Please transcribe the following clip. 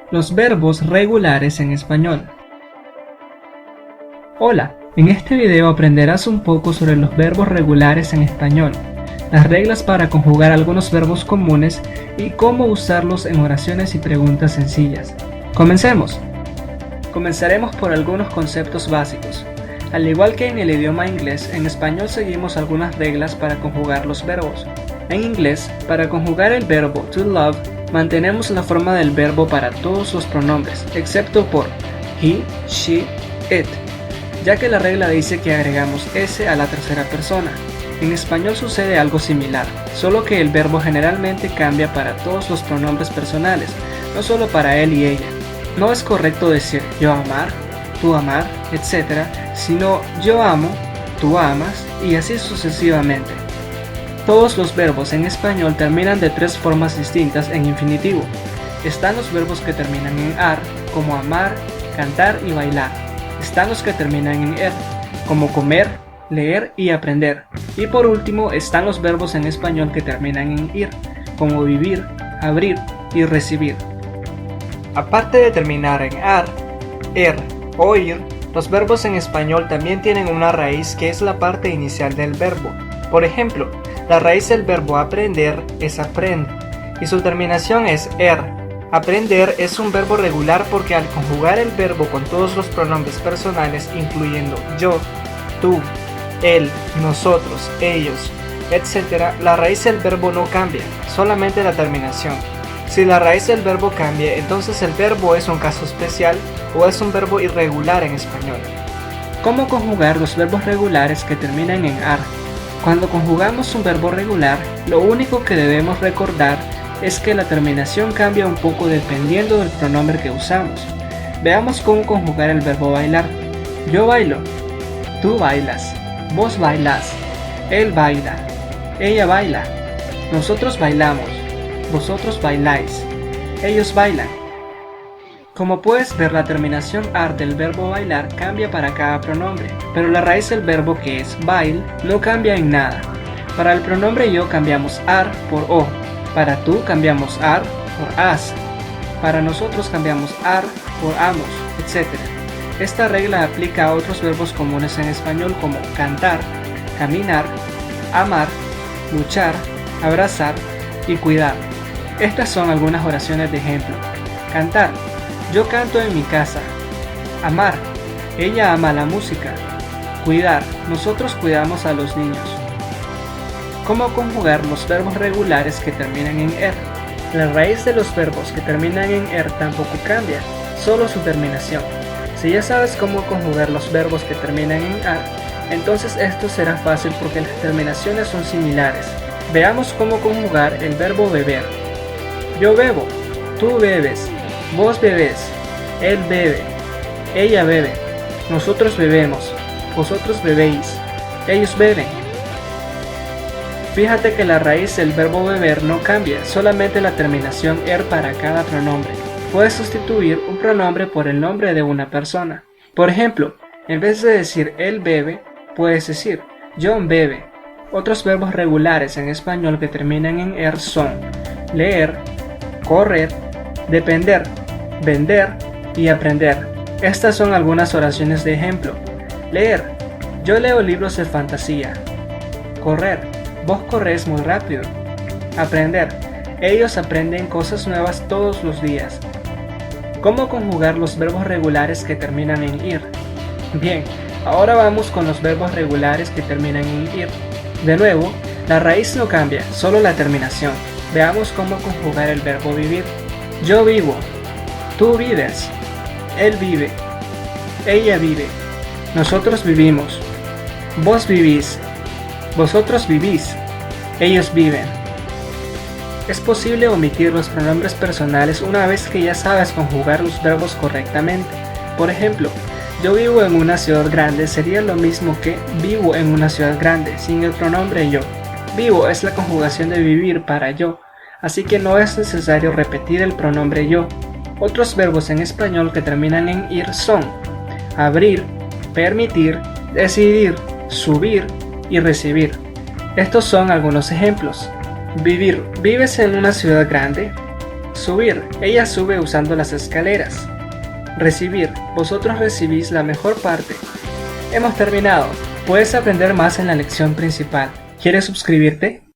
Los verbos regulares en español. Hola, en este video aprenderás un poco sobre los verbos regulares en español, las reglas para conjugar algunos verbos comunes y cómo usarlos en oraciones y preguntas sencillas. ¡Comencemos! Comenzaremos por algunos conceptos básicos. Al igual que en el idioma inglés, en español seguimos algunas reglas para conjugar los verbos. En inglés, para conjugar el verbo to love, mantenemos la forma del verbo para todos los pronombres, excepto por he, she, it, ya que la regla dice que agregamos s a la tercera persona. En español sucede algo similar, solo que el verbo generalmente cambia para todos los pronombres personales, no solo para él y ella. No es correcto decir yo amar, tú amar, etc., sino yo amo, tú amas y así sucesivamente. Todos los verbos en español terminan de tres formas distintas en infinitivo. Están los verbos que terminan en ar, como amar, cantar y bailar. Están los que terminan en er, como comer, leer y aprender. Y por último están los verbos en español que terminan en ir, como vivir, abrir y recibir. Aparte de terminar en ar, er o ir, los verbos en español también tienen una raíz que es la parte inicial del verbo. Por ejemplo, la raíz del verbo aprender es aprend y su terminación es er. Aprender es un verbo regular porque al conjugar el verbo con todos los pronombres personales, incluyendo yo, tú, él, nosotros, ellos, etc., la raíz del verbo no cambia, solamente la terminación. Si la raíz del verbo cambia, entonces el verbo es un caso especial o es un verbo irregular en español. ¿Cómo conjugar los verbos regulares que terminan en ar? Cuando conjugamos un verbo regular, lo único que debemos recordar es que la terminación cambia un poco dependiendo del pronombre que usamos. Veamos cómo conjugar el verbo bailar. Yo bailo, tú bailas, vos bailás, él baila, ella baila, nosotros bailamos, vosotros bailáis, ellos bailan. Como puedes ver, la terminación ar del verbo bailar cambia para cada pronombre, pero la raíz del verbo, que es bail, no cambia en nada. Para el pronombre yo cambiamos ar por o, para tú cambiamos ar por as, para nosotros cambiamos ar por amos, etc. Esta regla aplica a otros verbos comunes en español como cantar, caminar, amar, luchar, abrazar y cuidar. Estas son algunas oraciones de ejemplo. Cantar: yo canto en mi casa. Amar: ella ama la música. Cuidar: nosotros cuidamos a los niños. ¿Cómo conjugar los verbos regulares que terminan en er? La raíz de los verbos que terminan en er tampoco cambia, solo su terminación. Si ya sabes cómo conjugar los verbos que terminan en ar, entonces esto será fácil porque las terminaciones son similares. Veamos cómo conjugar el verbo beber. Yo bebo, tú bebes, vos bebés, él bebe, ella bebe, nosotros bebemos, vosotros bebéis, ellos beben. Fíjate que la raíz del verbo beber no cambia, solamente la terminación er para cada pronombre. Puedes sustituir un pronombre por el nombre de una persona. Por ejemplo, en vez de decir él bebe, puedes decir John bebe. Otros verbos regulares en español que terminan en er son leer, correr, depender, vender y aprender. Estas son algunas oraciones de ejemplo. Leer: yo leo libros de fantasía. Correr: vos corres muy rápido. Aprender: ellos aprenden cosas nuevas todos los días. ¿Cómo conjugar los verbos regulares que terminan en ir? Bien, ahora vamos con los verbos regulares que terminan en ir. De nuevo, la raíz no cambia, solo la terminación. Veamos cómo conjugar el verbo vivir. Yo vivo, tú vives, él vive, ella vive, nosotros vivimos, vos vivís, vosotros vivís, ellos viven. Es posible omitir los pronombres personales una vez que ya sabes conjugar los verbos correctamente. Por ejemplo, yo vivo en una ciudad grande sería lo mismo que vivo en una ciudad grande sin el pronombre yo. Vivo es la conjugación de vivir para yo, así que no es necesario repetir el pronombre yo. Otros verbos en español que terminan en ir son abrir, permitir, decidir, subir y recibir. Estos son algunos ejemplos. Vivir: ¿vives en una ciudad grande? Subir, ella sube usando las escaleras. Recibir, vosotros recibís la mejor parte. Hemos terminado. Puedes aprender más en la lección principal. ¿Quieres suscribirte?